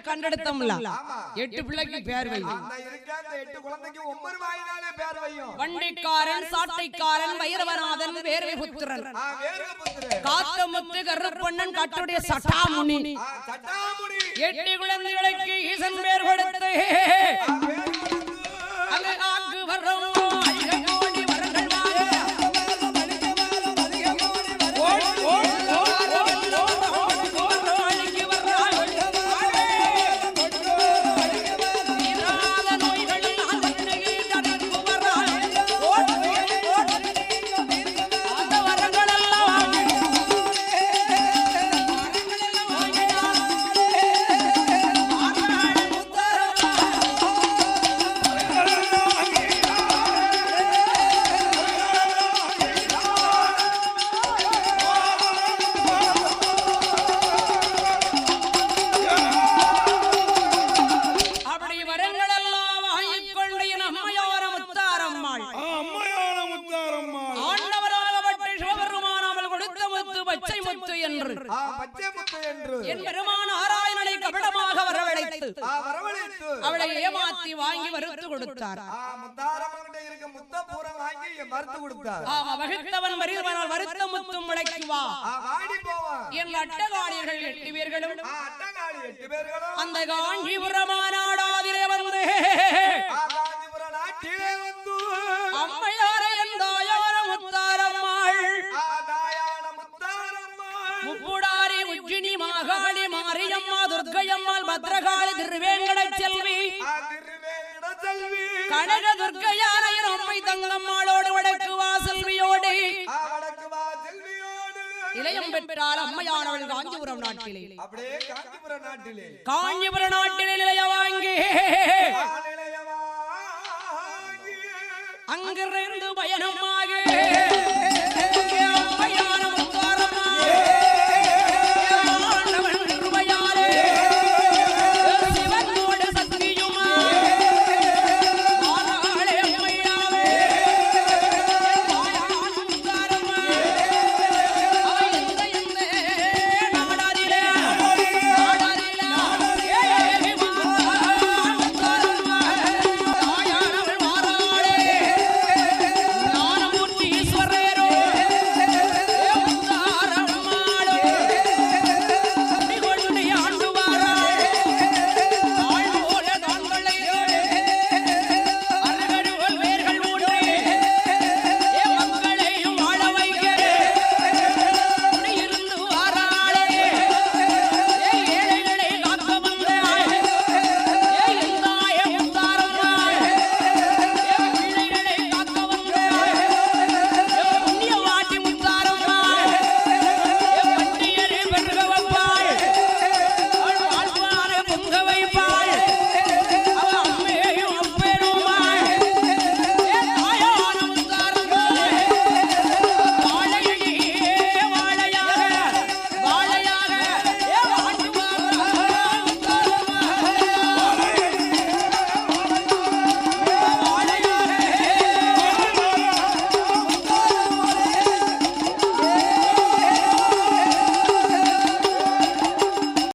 கண்டெடுத்தோம்ல 8 பிள்ளைக்கு பேர் வையும். வண்டிக்காரன், சாட்டைக்காரன், வைரவநாதன், வேர்வை புத்திரன், காத்தமுத்து, கருப்பண்ணன், கட்டுடைய சட்டாமுனி, 8 குழந்தைகளுக்கு ஈசன் பேர் கொடுத்து அங்கு ஆங்கு வர்றோம். அவளை ஏமாத்தி வாங்கி மறுத்து கொடுத்தார். வகுத்தவன் வருத்த முத்தும் முளைக்குவா என் அட்டகாடியர்கள் 8 பேர்களும் அந்த காஞ்சிபுரமானாடாதிலே வந்து அம்மையாரை எந்தாயார முத்தாரம்மாள் முப்புடாரி, உஜ்ஜினி, மாகாளி, மாரியம்மா, துர்க்கையம்மாள், பத்ரகாளி, திருவேங்கட செல்வி, கனக துர்க்கையாரையர் அம்மை தங்கம்மாளோடு வடக்குவா செல்வியோடு இளையம் பெற்றால் அம்மையானவள் காஞ்சிபுரம் நாட்டிலே நிலைய வாங்கி அங்கிருந்து பயணமா